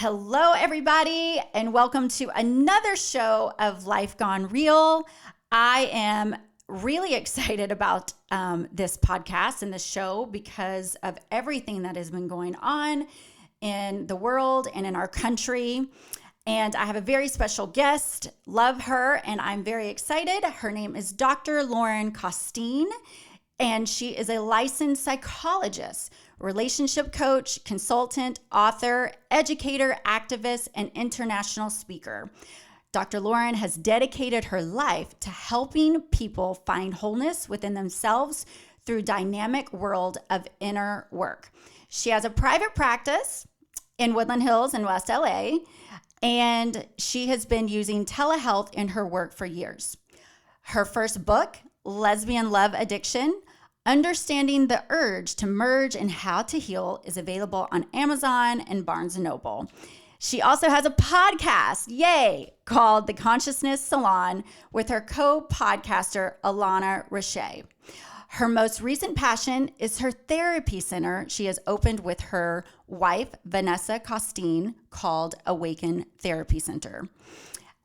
Hello, everybody, and welcome to another show of Life Gone Real. I am really excited about this podcast and this show because of everything that has been going on in the world and in our country. And I have a very special guest. Love her, and I'm very excited. Her name is Dr. Lauren Costin, and she is a licensed psychologist, relationship coach, consultant, author, educator, activist, and international speaker. Dr. Lauren has dedicated her life to helping people find wholeness within themselves through dynamic world of inner work. She has a private practice in Woodland Hills in West LA, and she has been using telehealth in her work for years. Her first book, Lesbian Love Addiction: Understanding the Urge to Merge and How to Heal, is available on Amazon and Barnes & Noble. She also has a podcast, yay, called The Consciousness Salon with her co-podcaster, Alana Rashay. Her most recent passion is her therapy center she has opened with her wife, Vanessa Costin, called Awaken Therapy Center.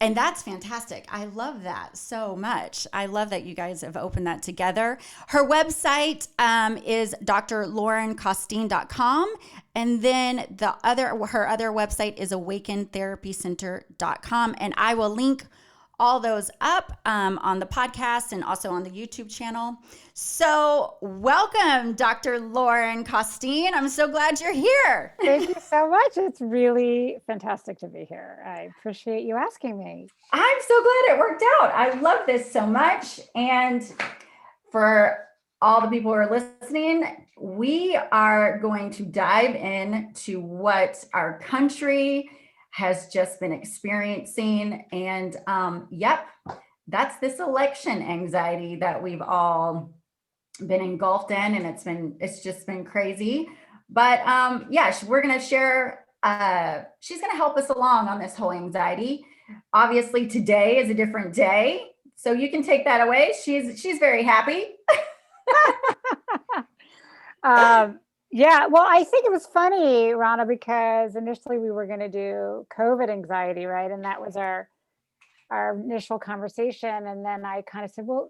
And that's fantastic. I love that so much. I love that you guys have opened that together. Her website is drlaurencostin.com. And then her other website is awakentherapycenter.com. And I will link all those up on the podcast and also on the YouTube channel. So welcome, Dr. Lauren Costin. I'm so glad you're here. Thank you so much. It's really fantastic to be here. I appreciate you asking me. I'm so glad it worked out. I love this so much. And for all the people who are listening, we are going to dive into what our country has just been experiencing. And that's this election anxiety that we've all been engulfed in, and it's just been crazy. But we're going to share, she's going to help us along on this whole anxiety. Obviously today is a different day, so you can take that away. She's very happy. Yeah, well, I think it was funny, Rana, because initially we were going to do COVID anxiety, right? And that was our initial conversation. And then I kind of said, well,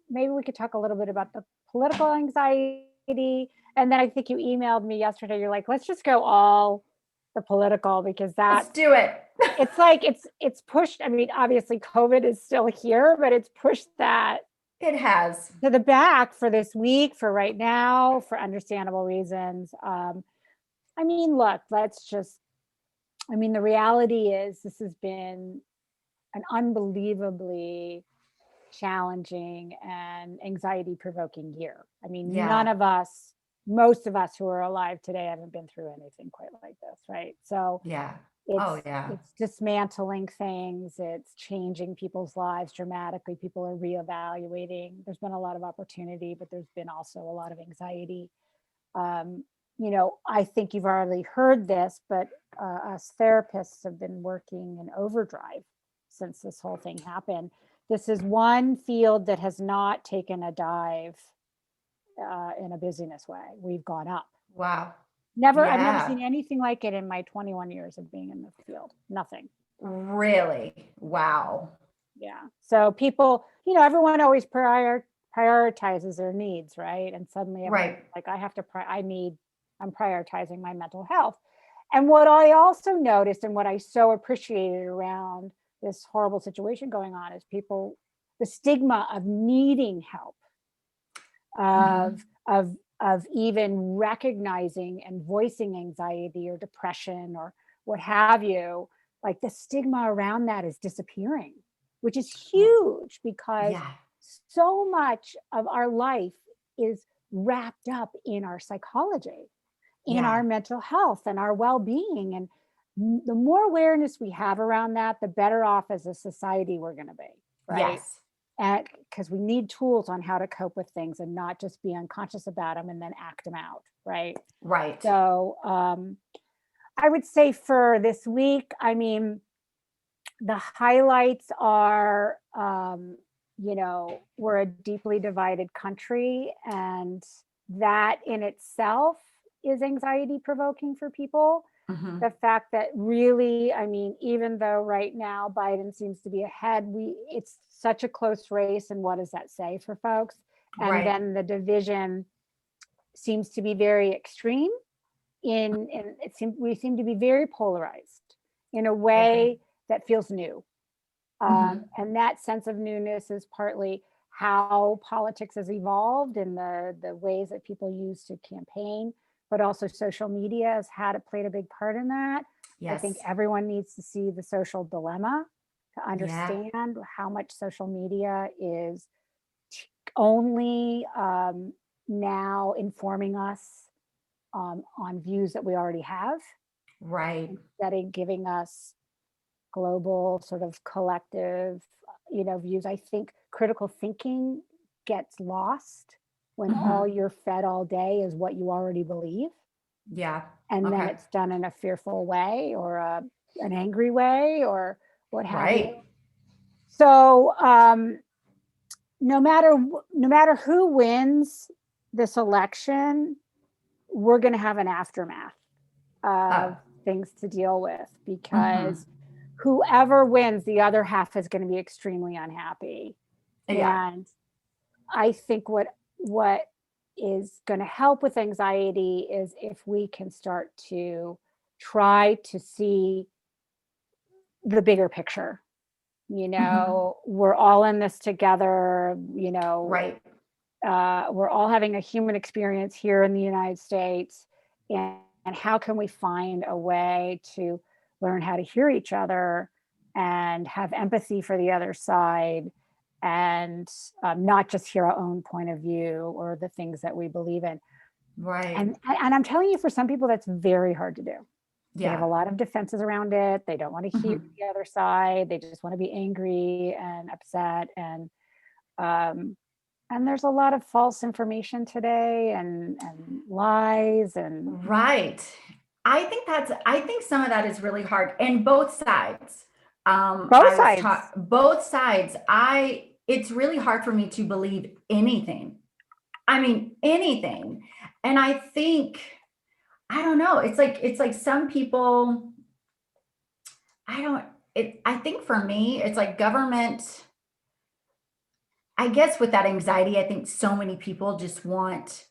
maybe we could talk a little bit about the political anxiety. And then I think you emailed me yesterday. You're like, let's just go all the political, because let's do it. It's like, it's pushed. I mean, obviously COVID is still here, but it's pushed that. It has. To the back for this week, for right now, for understandable reasons. Look, the reality is this has been an unbelievably challenging and anxiety-provoking year. None of us, most of us who are alive today haven't been through anything quite like this, right? So it's dismantling things, it's changing people's lives dramatically. People are reevaluating. There's been a lot of opportunity, but there's been also a lot of anxiety. I think you've already heard this, but us therapists have been working in overdrive since this whole thing happened. This is one field that has not taken a dive in a busyness way. We've gone up. Wow. I've never seen anything like it in my 21 years of being in the field. Nothing. Really? Wow. Yeah. So people, everyone always prioritizes their needs, right? And suddenly, right. Like I'm prioritizing my mental health. And what I also noticed, and what I so appreciated around this horrible situation going on, is the stigma of needing help, of even recognizing and voicing anxiety or depression or what have you. Like the stigma around that is disappearing, which is huge, because so much of our life is wrapped up in our psychology, in our mental health and our well-being. And the more awareness we have around that, the better off as a society we're going to be, right? Yes. And because we need tools on how to cope with things and not just be unconscious about them and then act them out, right? Right. So I would say for this week, the highlights are, we're a deeply divided country, and that in itself is anxiety provoking for people. Mhm. The fact that really, I mean, even though right now Biden seems to be ahead, it's such a close race. And what does that say for folks? And Right. then the division seems to be very extreme in we seem to be very polarized in a I agree. way that feels new. Mhm. And that sense of newness is partly how politics has evolved and the ways that people use to campaign, but also social media has played a big part in that. I think Yes. everyone needs to see the social dilemma to Yeah. understand how much social media is only now informing us on views that we already have, Right. instead of giving us global sort of collective, views. I think critical thinking gets lost when all Mhm. you're fed all day is what you already believe, Yeah. and then Okay. it's done in a fearful way or an angry way or what have you. Right. So no matter who wins this election, we're going to have an aftermath Oh. of things to deal with, Mhm. because whoever wins, the other half is going to be extremely unhappy. Yeah. And I think what is going to help with anxiety is if we can start to try to see the bigger picture. Mhm. We're all in this together. Right. We're all having a human experience here in the United States, and how can we find a way to learn how to hear each other and have empathy for the other side, and not just hear our own point of view or the things that we believe in. Right. And I'm telling you, for some people, that's very hard to do. They have Yeah. a lot of defenses around it. They don't want to hear Mhm. the other side. They just want to be angry and upset, um, and there's a lot of false information today, and lies and Right. I think some of that is really hard, and both sides. both I was sides. taught both sides. It's really hard for me to believe anything. I mean, anything. And I think, I don't know, it's like some people, I don't I think for me, it's like government. I guess with that anxiety, I think so many people just want,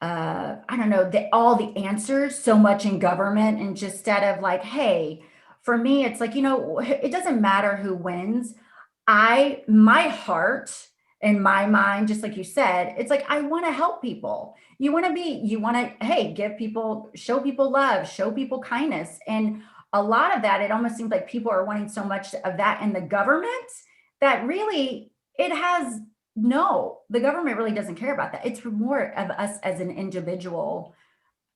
I don't know, all the answers so much in government, and just instead of like, hey, for me, it's like, it doesn't matter who wins. My heart and my mind, just like you said, it's like, I want to help people. You want to, hey, show people love, show people kindness. And a lot of that, it almost seems like people are wanting so much of that in the government that really it has no, the government really doesn't care about that. It's more of us as an individual.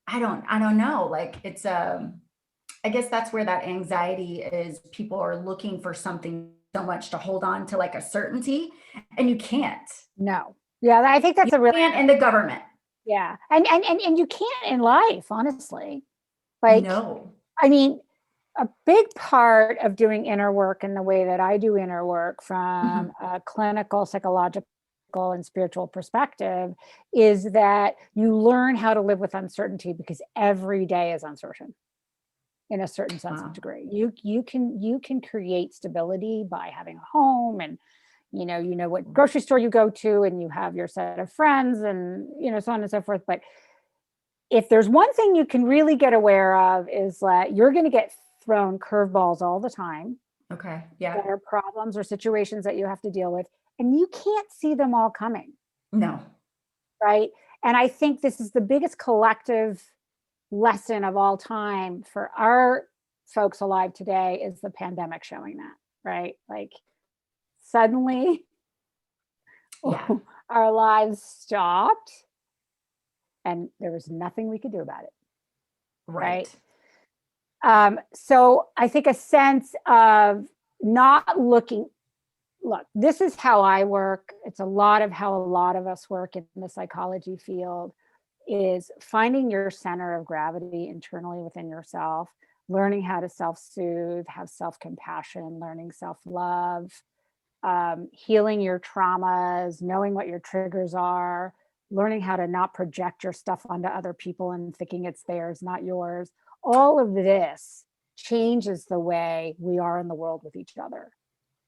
I don't know. Like I guess that's where that anxiety is. People are looking for something so much to hold on to, like a certainty, and you can't. No. Yeah, I think You that's a really, can't in the government. yeah. And you can't in life, honestly. Like, No. I mean, a big part of doing inner work in the way that I do inner work from Mhm. a clinical, psychological, and spiritual perspective is that you learn how to live with uncertainty, because every day is uncertain in a certain sense of Wow. degree. You can create stability by having a home, and you know what grocery store you go to, and you have your set of friends, and so on and so forth. But if there's one thing you can really get aware of, is that you're going to get thrown curveballs all the time, Okay. Yeah. that are problems or situations that you have to deal with, and you can't see them all coming, No. right? And I think this is the biggest collective lesson of all time for our folks alive today, is the pandemic showing that, right? Like, suddenly Yeah. our lives stopped, and there was nothing we could do about it, right? Right. So I think a sense of not looking, look, this is how I work. It's a lot of how a lot of us work in the psychology field, is finding your center of gravity internally within yourself, learning how to self-soothe, have self-compassion, learning self-love, healing your traumas, knowing what your triggers are, learning how to not project your stuff onto other people and thinking it's theirs, not yours. all of this changes the way we are in the world with each other.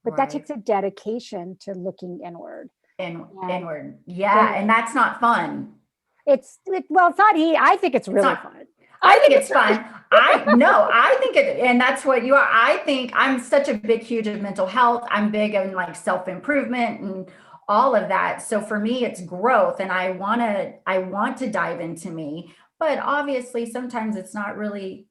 But that takes a dedication to looking inward. Inward. Yeah. And that's not fun. It's not I think it's really fun. I think it's fun. I think it, and that's what you are. I think I'm such a big, huge of mental health. I'm big on like self-improvement and all of that. So for me, it's growth, and I want to dive into me, but obviously sometimes it's not really,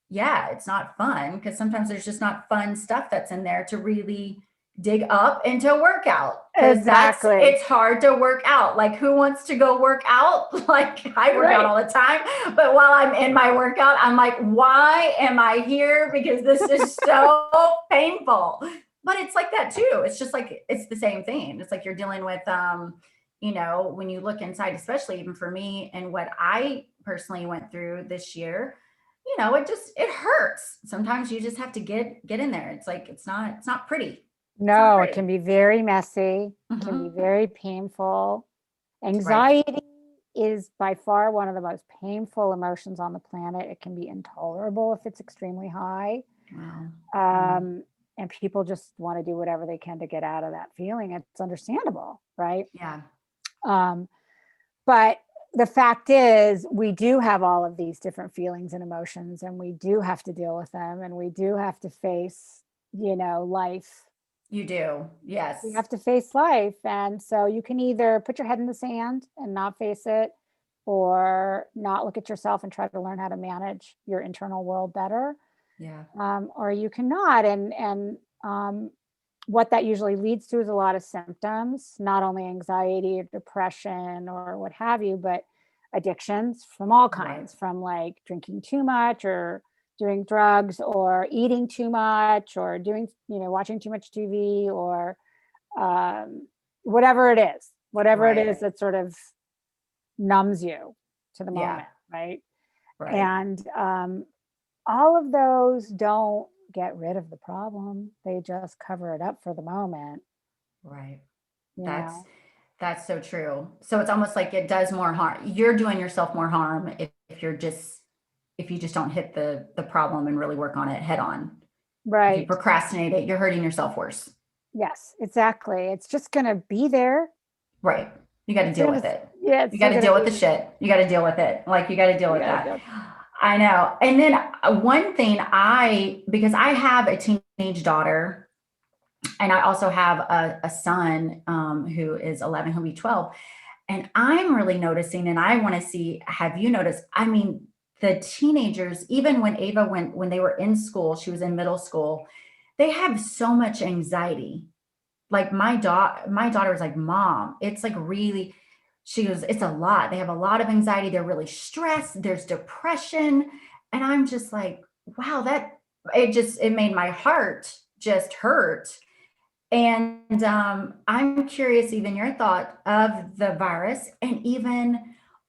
it's not fun, because sometimes there's just not fun stuff that's in there to really dig up into a workout. Exactly. It's hard to work out. Like, who wants to go work out? Like, I work out all the time, but while I'm in my workout, I'm like, why am I here? Because this is so painful. But it's like that too. It's just like, it's the same thing. It's like you're dealing with, when you look inside, especially even for me and what I personally went through this year, it hurts. Sometimes you just have to get in there. It's like, it's not pretty. No, it can be very messy. It can be very painful. Anxiety is by far one of the most painful emotions on the planet. It can be intolerable if it's extremely high. Wow. And people just want to do whatever they can to get out of that feeling. It's understandable, right? Yeah. But the fact is, we do have all of these different feelings and emotions, and we do have to deal with them, and we do have to face, life. You do. Yes. You have to face life. And so you can either put your head in the sand and not face it, or not look at yourself and try to learn how to manage your internal world better. Yeah. Or you cannot. And what that usually leads to is a lot of symptoms, not only anxiety or depression or what have you, but addictions from all kinds, from like drinking too much, or doing drugs, or eating too much, or doing, watching too much TV, or whatever it is that sort of numbs you to the moment. Right. And all of those don't get rid of the problem. They just cover it up for the moment. Right. That's so true. So it's almost like it does more harm. You're doing yourself more harm if you just don't hit the problem and really work on it head on. Right. If you procrastinate it, you're hurting yourself worse. Yes, exactly. It's just going to be there. Right. You got to deal with it. Yeah. You got to deal with the shit. You got to deal with it. Like, you got to deal with that. I know. And then one thing because I have a teenage daughter, and I also have a son who is 11, who'll be 12. And I'm really noticing, and I want to see, have you noticed? I mean, the teenagers, even when Ava when they were in school, she was in middle school, they have so much anxiety. Like my daughter was like, Mom, it's like really, she goes, it's a lot. They have a lot of anxiety. They're really stressed. There's depression. And I'm just like, wow, it made my heart just hurt. And I'm curious, even your thought of the virus, and even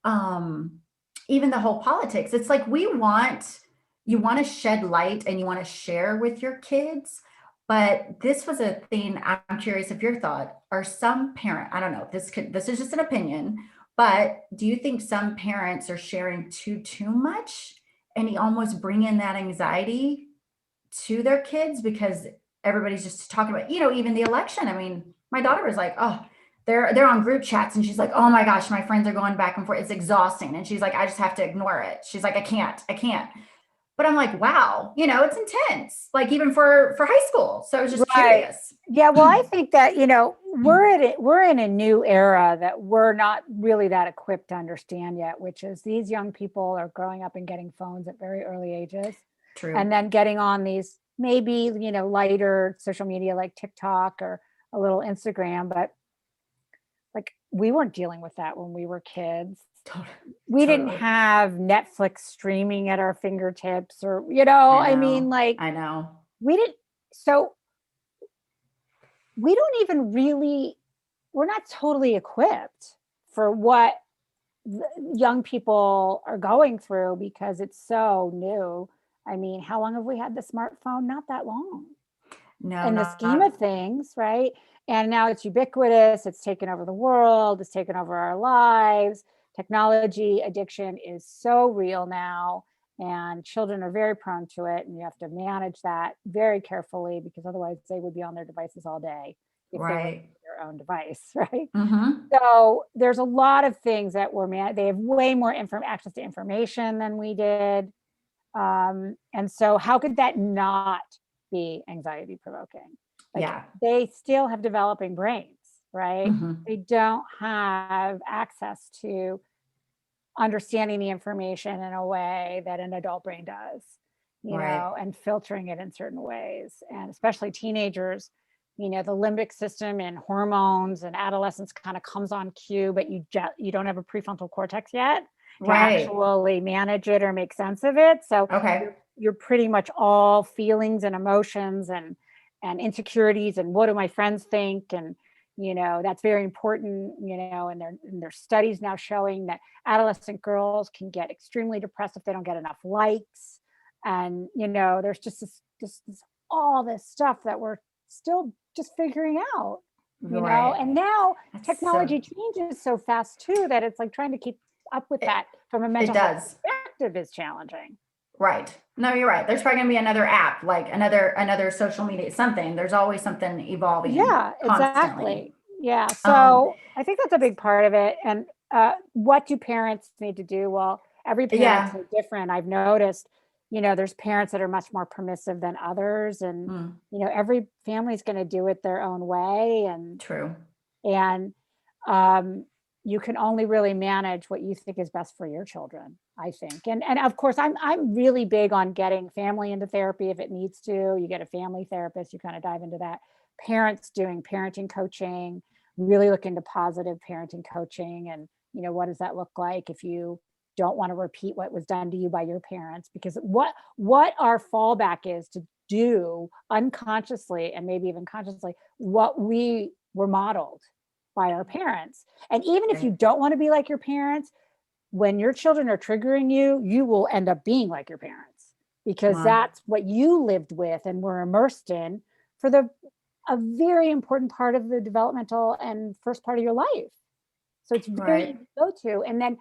the whole politics. It's like you want to shed light and you want to share with your kids. But this was a thing. I'm curious if your thought, are some parent, I don't know, this is just an opinion, but do you think some parents are sharing too much, and you almost bring in that anxiety to their kids because everybody's just talking about, even the election? I mean, my daughter was like, oh, they're on group chats, and she's like, oh my gosh, my friends are going back and forth. It's exhausting. And she's like, I just have to ignore it. She's like, I can't. But I'm like, wow, it's intense, like even for high school. So I was just curious. Yeah. Well, I think that, we're in a new era that we're not really that equipped to understand yet, which is these young people are growing up and getting phones at very early ages. True. And then getting on these maybe, lighter social media like TikTok or a little Instagram. But like, we weren't dealing with that when we were kids. We didn't have Netflix streaming at our fingertips, or, I mean, like, I know. We didn't. So we don't even really, we're not totally equipped for what young people are going through, because it's so new. I mean, how long have we had the smartphone? Not that long. No, in the scheme of things, right? And now it's ubiquitous. It's taken over the world. It's taken over our lives. Technology addiction is so real now. and children are very prone to it, and you have to manage that very carefully, because otherwise they would be on their devices all day if they were Right. their own device, right? Mm-hmm. So there's a lot of things that they have way more access to information than we did. And so how could that not be anxiety provoking? Like, Yeah. they still have developing brains, right? Mm-hmm. They don't have access to understanding the information in a way that an adult brain does, Right. and filtering it in certain ways. And especially teenagers, the limbic system and hormones and adolescence kind of comes on cue, but you don't have a prefrontal cortex yet to Right. actually manage it or make sense of it. So Okay. you're pretty much all feelings and emotions and insecurities and what do my friends think, and that's very important. And there's studies now showing that adolescent girls can get extremely depressed if they don't get enough likes. And there's just this all this stuff that we're still just figuring out. Right. And now That's so, technology changes so fast too, that it's like trying to keep up with it, that from a it mental health does. perspective is challenging. Right. No, you're right. There's probably gonna be another app, like another social media, something. There's always something evolving Yeah, constantly. exactly. Yeah. Um, So I think that's a big part of it. And what do parents need to do? Well, every parent's yeah. so different. I've noticed, there's parents that are much more permissive than others. And, Mm, every family's going to do it their own way. true. And um, you can only really manage what you think is best for your children, I think. And of course, I'm really big on getting family into therapy if it needs to. You get a family therapist, you kind of dive into that. Parents doing parenting coaching, really look into positive parenting coaching, and what does that look like if you don't want to repeat what was done to you by your parents, because what our fallback is to do unconsciously and maybe even consciously what we were modeled by our parents. And even if you Right. don't want to be like your parents, when your children are triggering you, you will end up being like your parents, because Well, that's what you lived with and were immersed in for a very important part of the developmental and first part of your life. So it's very easy right. to go to. And then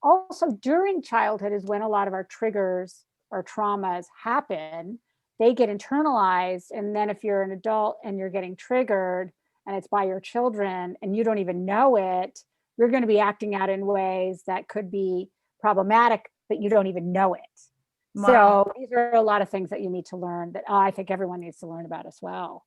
also during childhood is when a lot of our triggers or traumas happen. They get internalized. And then if you're an adult and you're getting triggered and it's by your children and you don't even know it, you're going to be acting out in ways that could be problematic, but you don't even know it. Well, So these are a lot of things that you need to learn that I think everyone needs to learn about as well.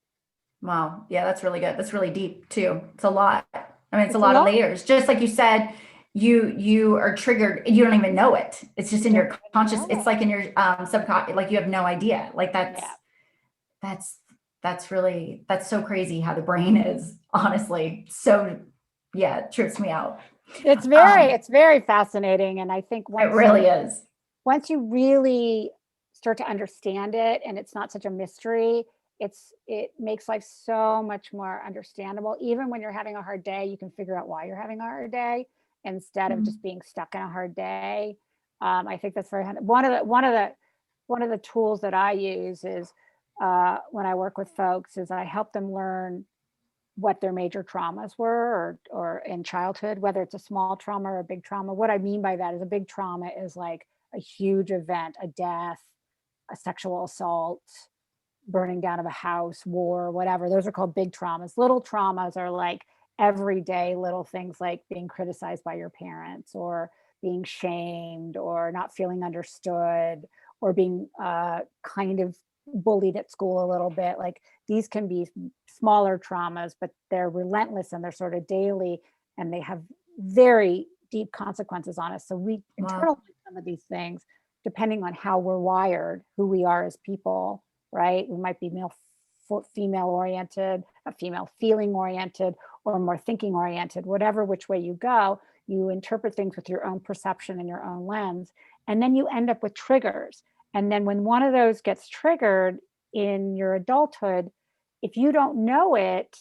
wow. Yeah, that's really good. That's really deep too. It's a lot. I mean, it's a It's a lot of lot. layers. Just like you said, you are triggered. You don't even know it. It's just You in don't your even conscious. know It's it. like in your subconscious. Like you have no idea. Like Yeah. that's that's so crazy how the brain is. Honestly, so yeah, it trips me out. Um, It's very fascinating. And I think it once really is. you really start to understand it and it's not such a mystery, it makes life so much more understandable. Even when you're having a hard day, you can figure out why you're having a hard day instead of just Mm, being stuck in a hard day. I think that's very one of the tools that I use is when I work with folks is I help them learn what their major traumas were, or in childhood, whether it's a small trauma or a big trauma. What I mean by that is a big trauma is like a huge event, a death, a sexual assault, burning down of a house, war, whatever. Those are called big traumas. Little traumas are like everyday little things, like being criticized by your parents, or being shamed, or not feeling understood, or being kind of bullied at school a little bit. Like, these can be smaller traumas, but they're relentless and they're sort of daily, and they have very deep consequences on us. So we well, internalize some of these things depending on how we're wired, who we are as people, right? We might be female oriented, a female feeling oriented, or more thinking oriented, whatever which way you go. You interpret things with your own perception and your own lens, and then you end up with triggers. And then when one of those gets triggered in your adulthood, if you don't know it,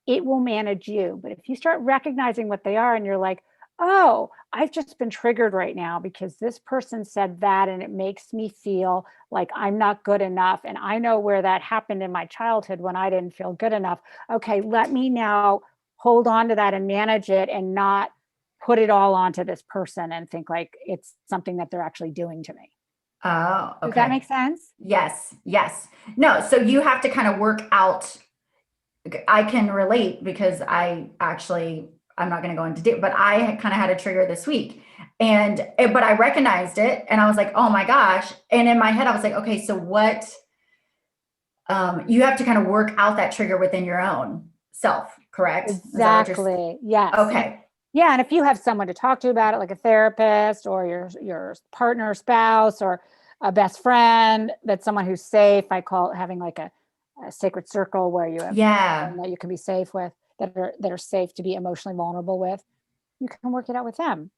it will manage you. But if you start recognizing what they are and you're like, oh, I've just been triggered right now because this person said that and it makes me feel like I'm not good enough. And I know where that happened in my childhood when I didn't feel good enough. Okay, let me now hold on to that and manage it, and not put it all onto this person and think like it's something that they're actually doing to me. Oh, Does that okay. make sense? Yes, yes. No, so you have to kind of work out. I can relate because I'm not going to go into detail, but I kind of had a trigger this week. But I recognized it and I was like, oh my gosh. And in my head, I was like, okay, so what, you have to kind of work out that trigger within your own self, correct? Is that what you're, Exactly. Yes. okay. Yeah, and if you have someone to talk to about it, like a therapist or your partner, spouse, or a best friend, that's someone who's safe. I call it having like a sacred circle where you have Yeah. someone that you can be safe with, that are safe to be emotionally vulnerable with. You can work it out with them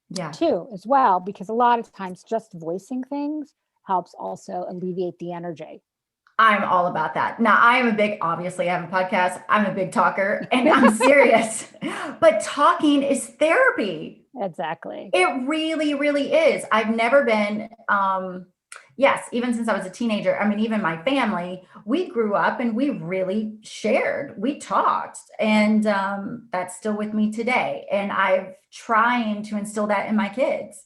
Yeah. too, as well, because a lot of times just voicing things helps also alleviate the energy. I'm all about that. Now, obviously, I have a podcast. I'm a big talker and I'm serious, but talking is therapy. Exactly. It really, really is. I've never been, yes, even since I was a teenager. I mean, even my family, we grew up and we really shared, we talked, and that's still with me today. And I've trying to instill that in my kids.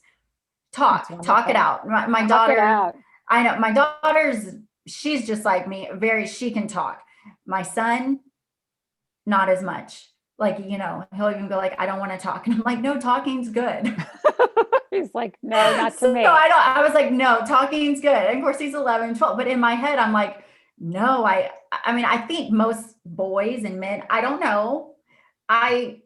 That's Talk it wonderful. out. My Talk it daughter, out. I know my daughter's, she's just like me, she can talk. My son, not as much. Like, he'll even go like, I don't want to talk. And I'm like, no, talking's good. He's like, no, not to So me. I was like, no, talking's good. And of course he's 11, 12. But in my head, I'm like, no, I mean, I think most boys and men, I don't know. I,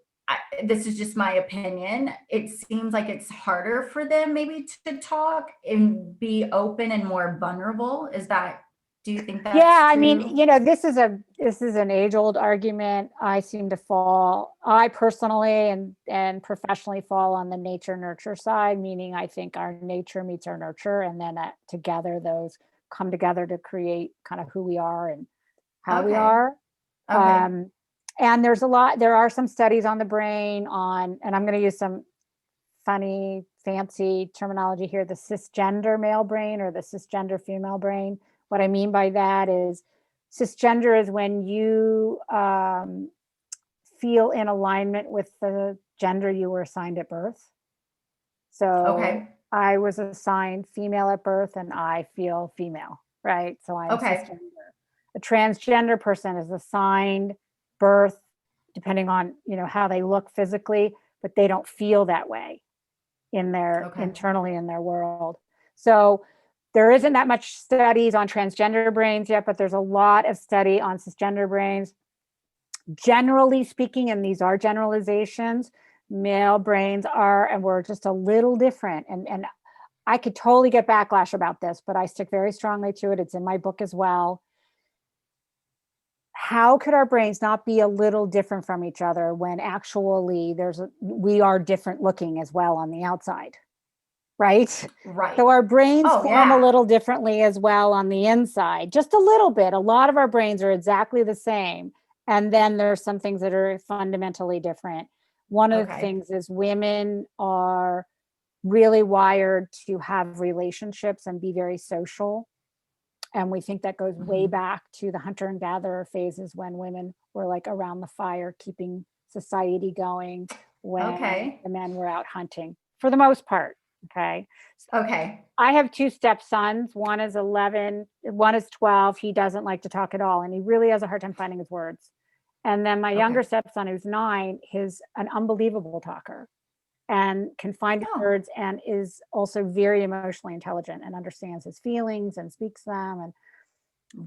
this is just my opinion. It seems like it's harder for them maybe to talk and be open and more vulnerable. Do you think Yeah, that's I mean, true? this is an age old argument. I personally and professionally fall on the nature nurture side, meaning I think our nature meets our nurture, and then together those come together to create kind of who we are and how we Okay. are. Okay. And there are some studies on the brain and I'm going to use some funny, fancy terminology here, the cisgender male brain or the cisgender female brain. What I mean by that is cisgender is when you feel in alignment with the gender you were assigned at birth. So Okay. I was assigned female at birth and I feel female, right? So I'm Okay. cisgender. A transgender person is assigned birth depending on, how they look physically, but they don't feel that way Okay. internally in their world. So there isn't that much studies on transgender brains yet, but there's a lot of study on cisgender brains. Generally speaking, and these are generalizations, male brains are, and we're just a little different. And I could totally get backlash about this, but I stick very strongly to it. It's in my book as well. How could our brains not be a little different from each other when actually we are different looking as well on the outside, right? Right. So our brains Oh, form a yeah. little differently as well on the inside, just a little bit. A lot of our brains are exactly the same. And then there's some things that are fundamentally different. One of the Okay. things is women are really wired to have relationships and be very social. And we think that goes way Mhm. back to the hunter and gatherer phases when women were like around the fire, keeping society going when Okay. the men were out hunting for the most part. Okay. Okay. I have two stepsons. One is 11, one is 12. He doesn't like to talk at all, and he really has a hard time finding his words. And then my Okay. younger stepson, who's 9, is an unbelievable talker and can find his Oh, words and is also very emotionally intelligent and understands his feelings and speaks them. And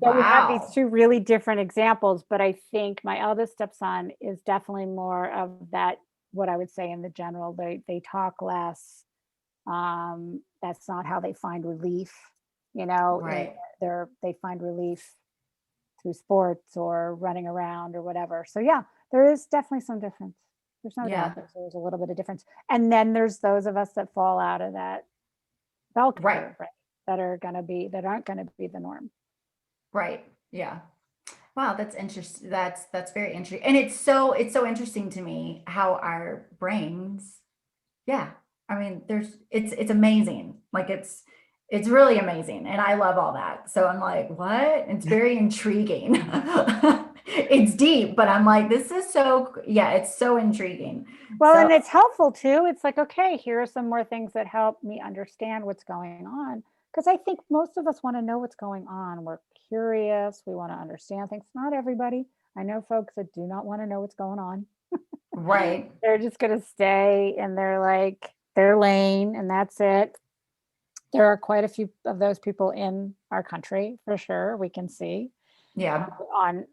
so we have these wow. two really different examples, but I think my eldest stepson is definitely more of that, what I would say in the general, they talk less. That's not how they find relief, Right. they find relief through sports or running around or whatever. So yeah, there is definitely some difference. There's no doubt Yeah. there's a little bit of difference. And then there's those of us that fall out of that bell Right. curve, right? That aren't gonna be the norm. Right. Yeah. Wow, that's interesting. That's very interesting. And it's so interesting to me how our brains, yeah. I mean, it's amazing. Like it's really amazing. And I love all that. So I'm like, what? It's very intriguing. It's deep, but I'm like, this is yeah, it's so intriguing. Well, So and it's helpful too. It's like, okay, here are some more things that help me understand what's going on. because I think most of us want to know what's going on. We're curious. We want to understand things. Not everybody. I know folks that do not want to know what's going on. Right. They're just going to stay in their lane and that's it. There are quite a few of those people in our country for sure. We can see Yeah. on,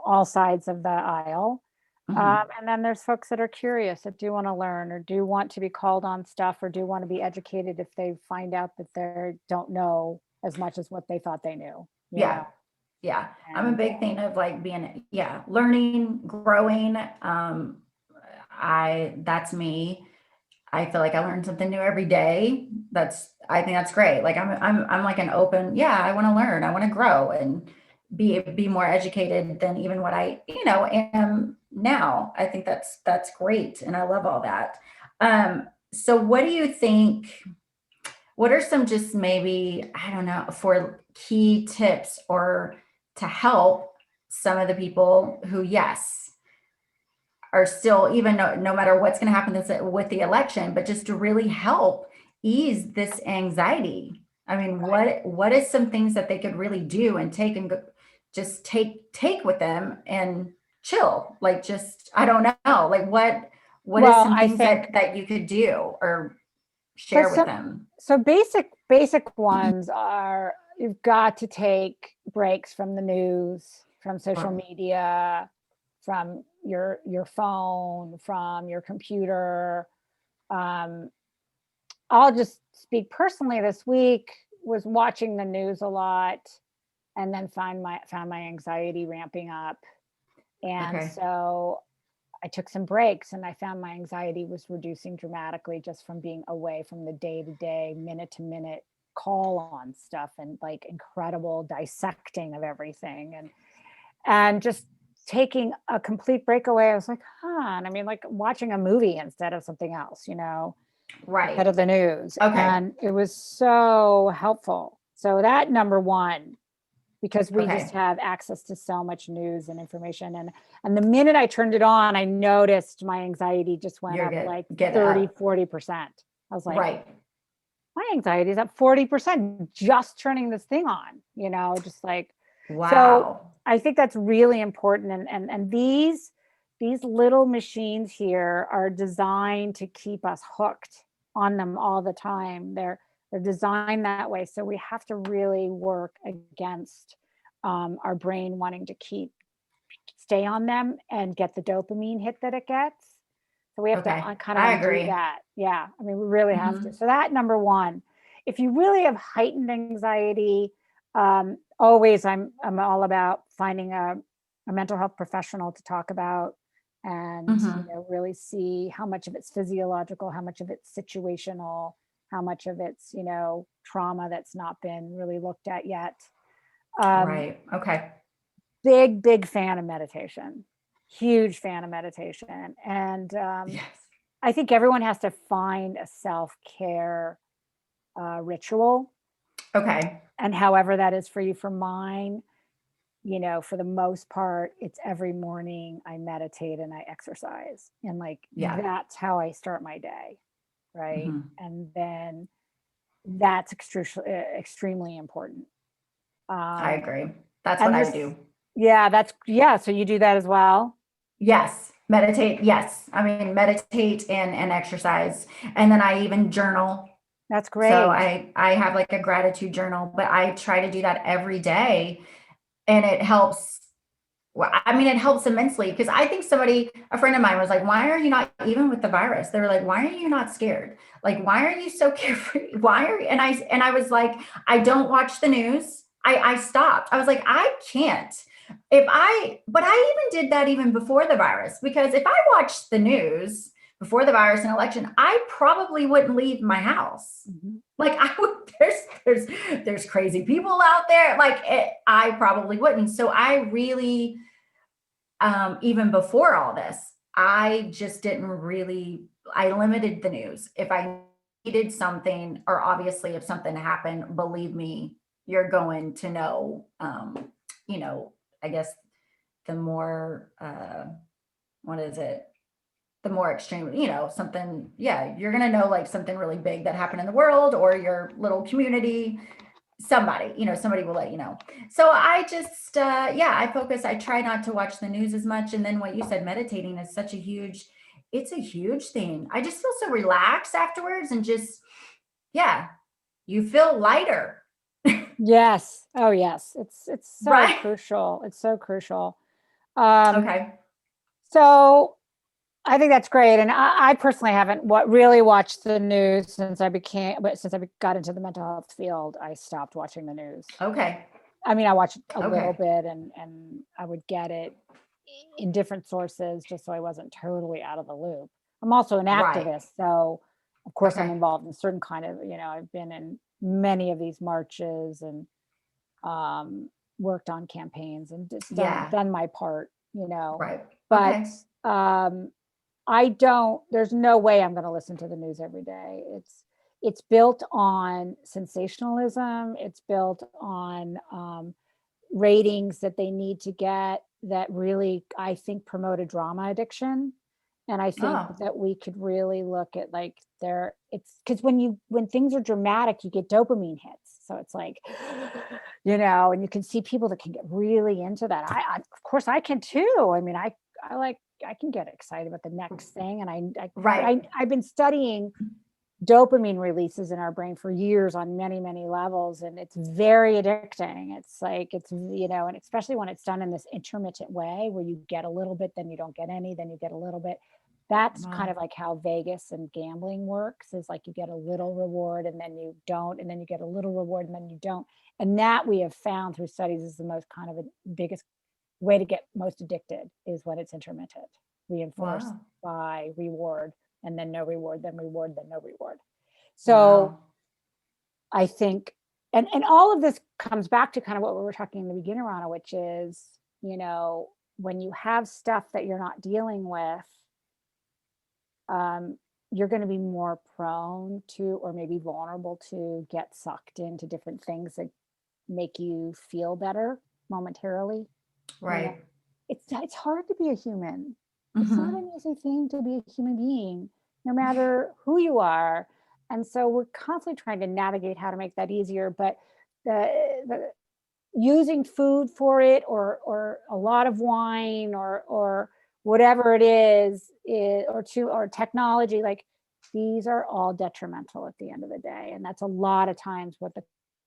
all sides of the aisle. And then there's folks that are curious, that do want to learn or do want to be called on stuff or do want to be educated if they find out that they don't know as much as what they thought they knew. Yeah. Yeah. I'm a And big fan of like being, learning, growing. That's me. I feel like I learn something new every day. I think that's great. Like I'm like an open, I want to learn, I want to grow and be more educated than even what I, am now. I think that's great. And I love all that. So what do you think, what are some just maybe, I don't know, for key tips or to help some of the people who, yes, are still, even no matter what's going to happen with the election, but just to really help ease this anxiety? I mean, what is some things that they could really do and take and just take with them and chill? Like, just, I don't know, like what is well, some I things think that you could do or so, share with them? so basic ones are, you've got to take breaks from the news, from social Or- media, from your phone, from your computer. Um, I'll just speak personally. This week was watching the news a lot, and then found my anxiety ramping up, and Okay. so I took some breaks, and I found my anxiety was reducing dramatically just from being away from the day to day, minute to minute call on stuff and like incredible dissecting of everything, and just taking a complete breakaway. I was like, and I mean, like watching a movie instead of something else, instead Right. of the news. Okay. And it was so helpful. So that number one, because we just Okay. have access to so much news and information. And the minute I turned it on, I noticed my anxiety just went You're up good. like Get 30, up. 40%. I was like, Right. my anxiety is up 40% just turning this thing on, just like, so Wow. I think that's really important. And these little machines here are designed to keep us hooked on them all the time. They're designed that way. So we have to really work against our brain wanting to stay on them and get the dopamine hit that it gets. So we have to Okay. kind of I undo agree. that. Yeah. I mean, we really have to. Hmm. So that number one, if you really have heightened anxiety, always I'm all about finding a mental health professional to talk about and, Hmm. really see how much of it's physiological, how much of it's situational, how much of it's, trauma that's not been really looked at yet. Um, Right. Okay. big fan of meditation, huge fan of meditation. And Yes. I think everyone has to find a self-care ritual, Okay. and however that is for you. For mine, for the most part, it's every morning I meditate and I exercise, and like Yeah. that's how I start my day, right? Hmm. And then that's extremely important. I um agree. That's what and I this do. yeah, so you do that as well. Yes. Meditate. Yes. I mean, meditate and exercise. And then I even journal. That's So great. I have like a gratitude journal, but I try to do that every day. And it helps. Well, I mean, it helps immensely because I think a friend of mine was like, why are you not, even with the virus? They were like, why are you not scared? Like, why are you so carefree? Why are you? And I was like, I don't watch the news. I stopped. I was like, I can't. But I even did that even before the virus, because if I watched the news before the virus and election, I probably wouldn't leave my house. Mhm. Like I would, there's crazy people out there. I probably wouldn't. So I really, even before all this, I just didn't really, I limited the news. If I needed something, or obviously if something happened, believe me, you're going to know, you know, I guess the more, what is it? the more extreme, something, you're going to know like something really big that happened in the world or your little community. Somebody will let you know. So I just, I try not to watch the news as much. And then what you said, meditating is it's a huge thing. I just feel so relaxed afterwards and just, you feel lighter. Yes. Oh, yes. It's so Right. crucial. It's so crucial. Okay. So I think that's great. And I personally haven't really watched the news since I got into the mental health field. I stopped watching the news. Okay. I mean, I watched a little Okay. bit and I would get it in different sources just so I wasn't totally out of the loop. I'm also an Right. activist. So of course I'm Okay. involved in certain kind of, I've been in many of these marches and worked on campaigns and just Yeah. done my part, Right. but Okay. there's no way I'm going to listen to the news every day. It's built on sensationalism. It's built on ratings that they need to get that really, I think, promote a drama addiction. And I think Oh, that we could really look at like it's because when things are dramatic, you get dopamine hits. So it's like, and you can see people that can get really into that. Of course I can too. I mean, I can get excited about the next thing. And right. I've been studying dopamine releases in our brain for years on many, many levels. And it's very addicting. It's like, and especially when it's done in this intermittent way where you get a little bit, then you don't get any, then you get a little bit. That's kind Wow. of like how Vegas and gambling works, is like you get a little reward and then you don't, and then you get a little reward and then you don't. And that we have found through studies is the most kind of a biggest way to get most addicted, is when it's intermittent, reinforced Wow. by reward, and then no reward, then reward, then no reward. So Wow. I think, and all of this comes back to kind of what we were talking in the beginning, Rana, which is, when you have stuff that you're not dealing with, um, you're going to be more prone to, or maybe vulnerable to, get sucked into different things that make you feel better momentarily. You know, Right. it's hard to be a human. It's not Mm-hmm. an easy thing to be a human being, no matter who you are. And so we're constantly trying to navigate how to make that easier. But the using food for it, or a lot of wine, or whatever it is, or technology, like, these are all detrimental at the end of the day. And that's a lot of times what the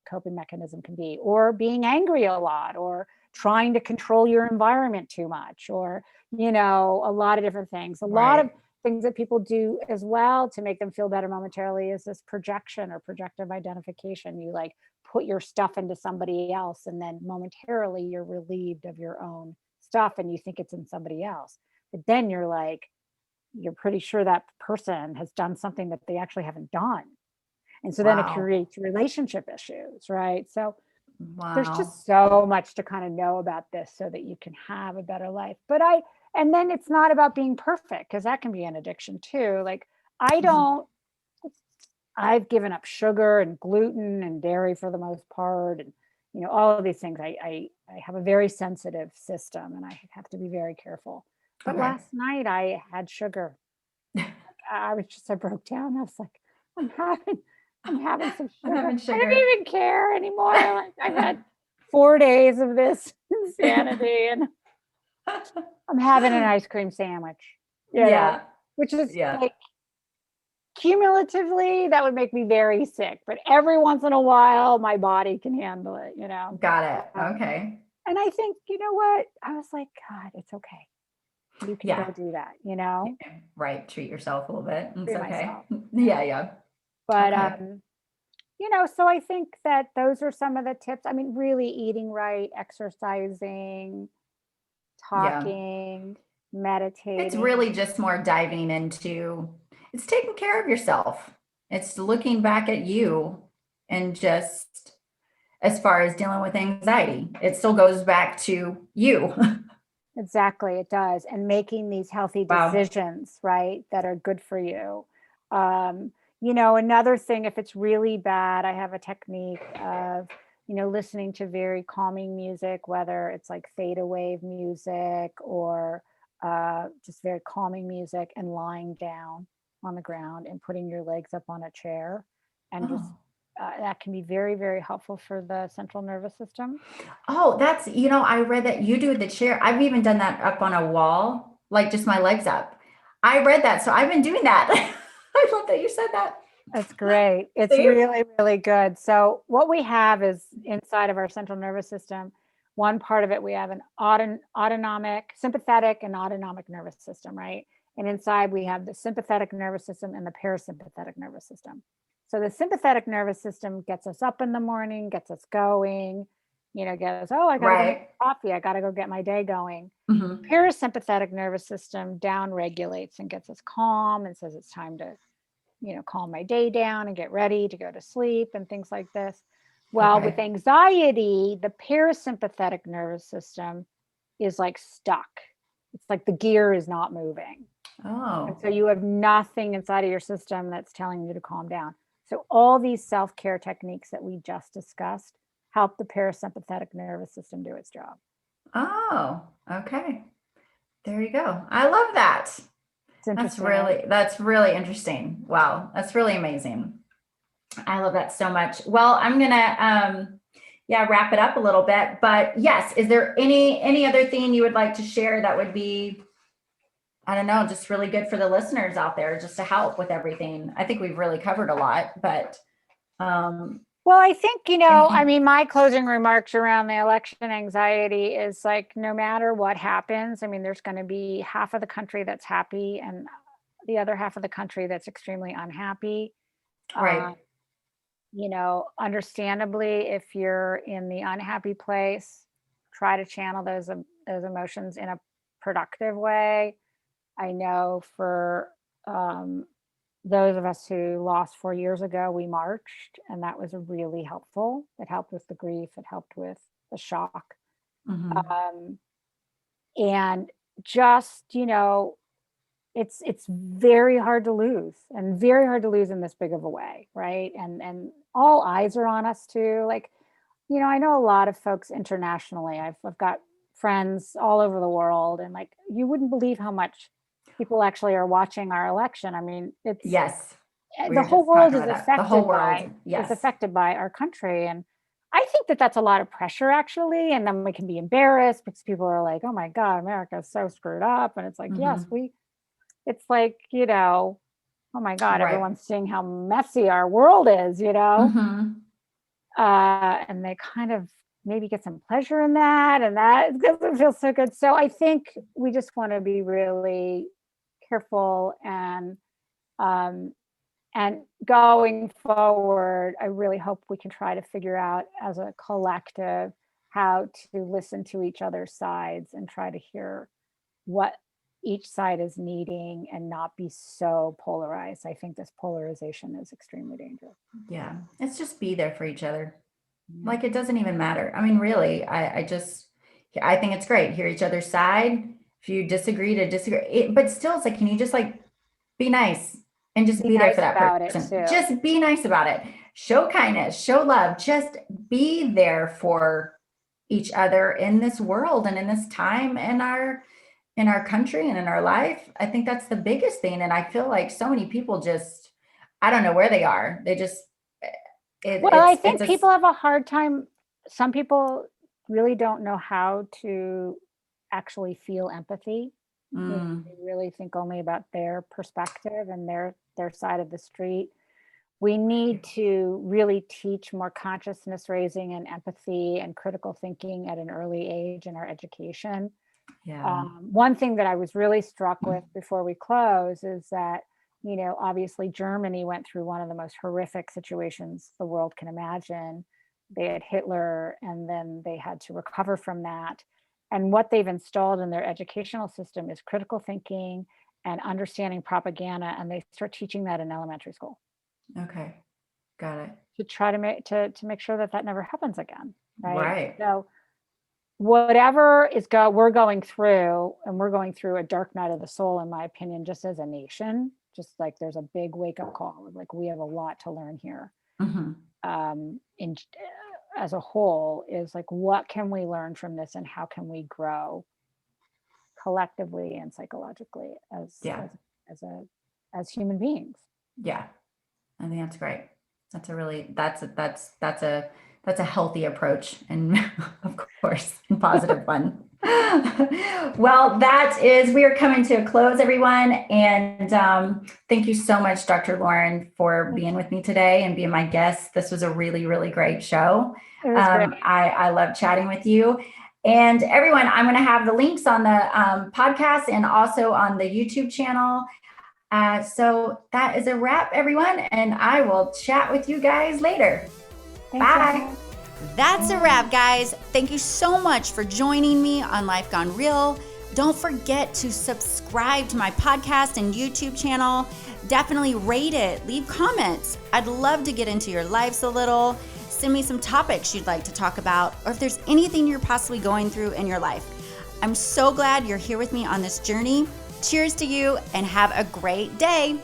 coping mechanism can be, or being angry a lot, or trying to control your environment too much, or a lot of different things. A lot of Right. things that people do as well to make them feel better momentarily is this projection or projective identification. You like put your stuff into somebody else, and then momentarily you're relieved of your own stuff and you think it's in somebody else. But then you're pretty sure that person has done something that they actually haven't done. And so then it Wow. creates relationship issues, right? So there's Wow. just so much to kind of know about this so that you can have a better life. And then it's not about being perfect, because that can be an addiction too. Like, I Mhm. don't, I've given up sugar and gluten and dairy for the most part. And, all of these things, I have a very sensitive system and I have to be very careful. But Okay. last night I had sugar. I broke down. I was like, I'm having, I'm having some I'm sugar. having I sugar. didn't even care anymore. Like, I've had 4 days of this insanity and I'm having an ice cream sandwich, Yeah. which is Yeah. like, cumulatively, that would make me very sick. But every once in a while, my body can handle it. Got it. Um, Okay. and I think, you know what? I was like, God, it's okay. You can go Yeah. do that, Right. Treat yourself a little bit. It's free okay. myself. Yeah. Yeah. But Okay. so I think that those are some of the tips. I mean, really eating right, exercising, Yeah. talking, It's really meditating. just more diving into it's taking care of yourself. It's looking back at you and just as far as dealing with anxiety, it still goes back to you. Exactly, it does. And making these healthy Wow. decisions, right, that are good for you. Um, another thing, if it's really bad, I have a technique of, listening to very calming music, whether it's like theta wave music, or just very calming music, and lying down on the ground and putting your legs up on a chair, and just Oh. that can be very, very helpful for the central nervous system. Oh, that's, I read that you do the chair. I've even done that up on a wall, like just my legs up. I read that. So I've been doing that. I love that you said that. That's great. It's See? really, really good. So what we have is inside of our central nervous system, one part of it, we have an autonomic, sympathetic and autonomic nervous system, right? And inside we have the sympathetic nervous system and the parasympathetic nervous system. So the sympathetic nervous system gets us up in the morning, gets us going, gets, oh, I got to go make Right. coffee. I got to go get my day going. Mm-hmm. Parasympathetic nervous system down regulates and gets us calm and says it's time to calm my day down and get ready to go to sleep and things like this. Well, with Okay. anxiety, the parasympathetic nervous system is like stuck. It's like the gear is not moving. And Oh. so you have nothing inside of your system that's telling you to calm down. So all these self-care techniques that we just discussed help the parasympathetic nervous system do its job. Oh, okay. There you go. I love that. It's interesting, right? That's really interesting. Wow. That's really amazing. I love that so much. Well, I'm gonna wrap it up a little bit. But yes, is there any other thing you would like to share that would be, I don't know, just really good for the listeners out there, just to help with everything? I think we've really covered a lot, but well, I think, anything. my closing remarks around the election anxiety is like, no matter what happens, there's going to be half of the country that's happy and the other half of the country that's extremely unhappy. Uh, Right. Understandably, if you're in the unhappy place, try to channel those emotions in a productive way. I know for those of us who lost 4 years ago, we marched, and that was really helpful. It helped with the grief, it helped with the shock. Mm-hmm. Um, and just, it's very hard to lose, and very hard to lose in this big of a way, right? And all eyes are on us too. Like, I know a lot of folks internationally. I've got friends all over the world, and like, you wouldn't believe how much people actually are watching our election. It's Yes. We the were whole just world talking is about that. The whole affected world. by Yes. our country, and I think that that's a lot of pressure, actually. And then we can be embarrassed because people are like, oh my god, America is so screwed up. And it's like, yes, Mm-hmm. it's like, oh my god, Right. everyone's seeing how messy our world is. Mm-hmm. And they kind of maybe get some pleasure in that, and that doesn't feel so good. So I think we just want to be really careful, um, and going forward, I really hope we can try to figure out as a collective how to listen to each other's sides and try to hear what each side is needing and not be so polarized. I think this polarization is extremely dangerous. Yeah. It's just be there for each other. Yeah. Like, it doesn't even matter. I mean, really, I think it's great. Hear each other's side. If you disagree, to disagree. But still, it's like, can you just like be nice and just Be be there for nice that about it person? too. Just be nice about it. Show kindness, show love. Just be there for each other in this world and in this time in our country and in our life. I think that's the biggest thing. And I feel like so many people just, I don't know where they are. They just, Well, I it's think a, people have a hard time. Some people really don't know how to actually feel empathy. mm, They really think only about their perspective and their side of the street. We need to really teach more consciousness raising and empathy and critical thinking at an early age in our education. yeah. One thing that I was really struck with before we close is that, obviously Germany went through one of the most horrific situations the world can imagine. They had Hitler, and then they had to recover from that. And what they've installed in their educational system is critical thinking and understanding propaganda, and they start teaching that in elementary school Okay. Got it. to try to make sure that that never happens again, right? Right. So whatever we're going through, and we're going through a dark night of the soul, in my opinion, just as a nation. Just like there's a big wake up call, like we have a lot to learn here. Hmm. In As a whole, is like, what can we learn from this and how can we grow collectively and psychologically as human beings. Yeah. I think that's great. That's a healthy approach, and of course, a positive one. Well, we are coming to a close, everyone. And thank you so much, Dr. Lauren, for being with me today and being my guest. This was a really, really great show. It was great. I love chatting with you. And everyone, I'm going to have the links on the podcast and also on the YouTube channel. So that is a wrap, everyone, and I will chat with you guys later. Thanks, bye. everyone. That's a wrap, guys. Thank you so much for joining me on Life Gone Real. Don't forget to subscribe to my podcast and YouTube channel. Definitely rate it. Leave comments. I'd love to get into your lives a little. Send me some topics you'd like to talk about, or if there's anything you're possibly going through in your life. I'm so glad you're here with me on this journey. Cheers to you, and have a great day.